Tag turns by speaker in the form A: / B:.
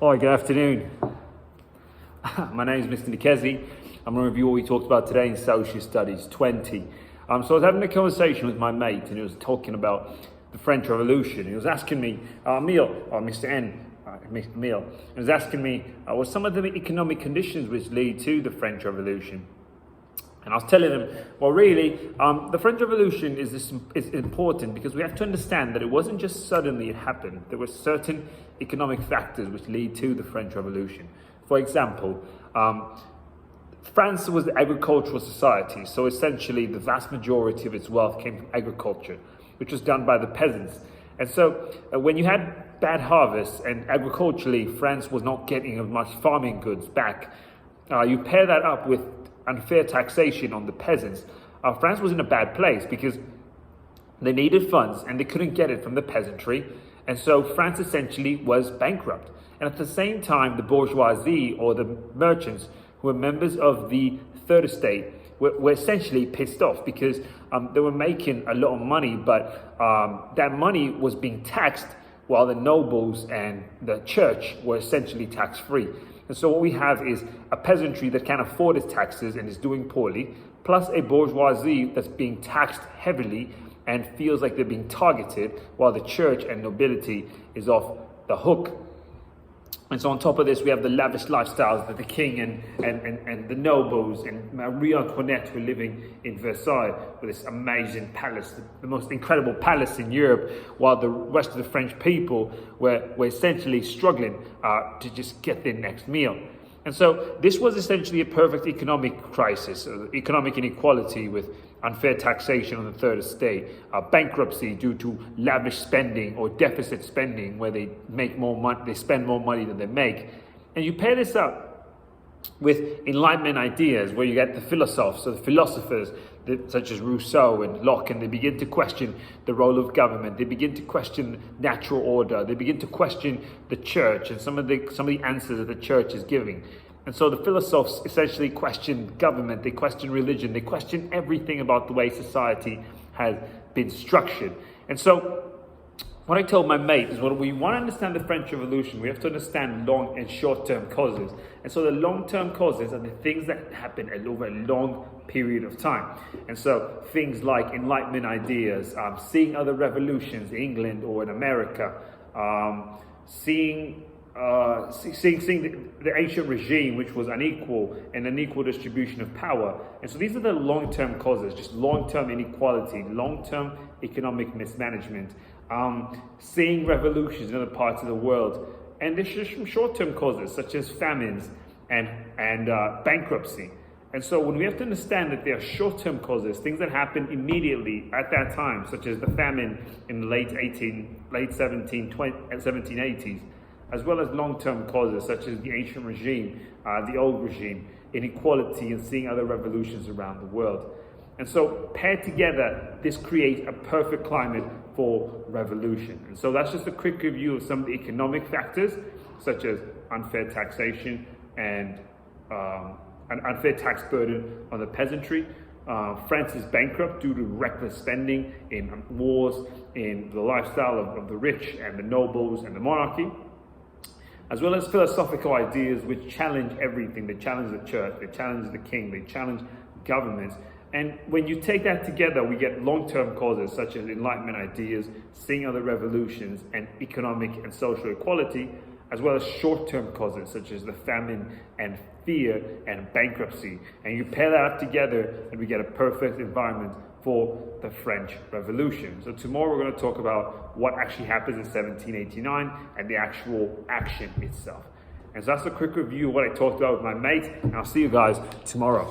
A: Hi, good afternoon. My name is Mr. Nikezi. I'm going to review what we talked about today in Social Studies 20. So I was having a conversation with my mate and he was talking about the French Revolution. He was asking me, Mr. Emile, he was asking me what some of the economic conditions which lead to the French Revolution. And I was telling him, well, really, the French Revolution is important because we have to understand that it wasn't just suddenly it happened. There were certain economic factors which lead to the French Revolution. For example, France was an agricultural society, so essentially the vast majority of its wealth came from agriculture, which was done by the peasants. And so when you had bad harvests and agriculturally France was not getting as much farming goods back, you pair that up with unfair taxation on the peasants, France was in a bad place because they needed funds and they couldn't get it from the peasantry. And so France essentially was bankrupt. And at the same time, the bourgeoisie or the merchants who were members of the third estate were essentially pissed off because they were making a lot of money, but that money was being taxed while the nobles and the church were essentially tax-free. And so what we have is a peasantry that can't afford its taxes and is doing poorly, plus a bourgeoisie that's being taxed heavily and feels like they're being targeted, while the church and nobility is off the hook. And so on top of this, we have the lavish lifestyles that the king and the nobles and Marie Antoinette were living in Versailles with this amazing palace, the most incredible palace in Europe, while the rest of the French people were essentially struggling to just get their next meal. And so this was essentially a perfect economic crisis, economic inequality with unfair taxation on the third estate, bankruptcy due to lavish spending or deficit spending where they make more money, they spend more money than they make. And you pair this up with Enlightenment ideas where you get the philosophers such as Rousseau and Locke, and they begin to question the role of government. They begin to question natural order. They begin to question the church and some of the answers that the church is giving. And so the philosophers essentially question government, they question religion, they question everything about the way society has been structured. And so what I told my mate is when we want to understand the French Revolution, we have to understand long and short-term causes. And so the long-term causes are the things that happen over a long period of time. And so things like Enlightenment ideas, seeing other revolutions in England or in America, seeing the ancient regime, which was unequal and unequal distribution of power. And so these are the long-term causes, just long-term inequality, long-term economic mismanagement, seeing revolutions in other parts of the world. And there's just some short-term causes, such as famines and bankruptcy. And so when we have to understand that there are short-term causes, things that happen immediately at that time, such as the famine in the late 1780s, as well as long-term causes such as the ancient regime, the old regime, inequality, and seeing other revolutions around the world. And so paired together, this creates a perfect climate for revolution. And so that's just a quick review of some of the economic factors, such as unfair taxation and an unfair tax burden on the peasantry. France is bankrupt due to reckless spending in wars, in the lifestyle of the rich and the nobles and the monarchy, as well as philosophical ideas which challenge everything. They challenge the church, they challenge the king, they challenge governments. And when you take that together, we get long-term causes such as Enlightenment ideas, seeing other revolutions, and economic and social equality, as well as short-term causes such as the famine and fear and bankruptcy. And you pair that up together and we get a perfect environment for the French Revolution. So tomorrow we're going to talk about what actually happens in 1789 and the actual action itself. And so that's a quick review of what I talked about with my mate, and I'll see you guys tomorrow.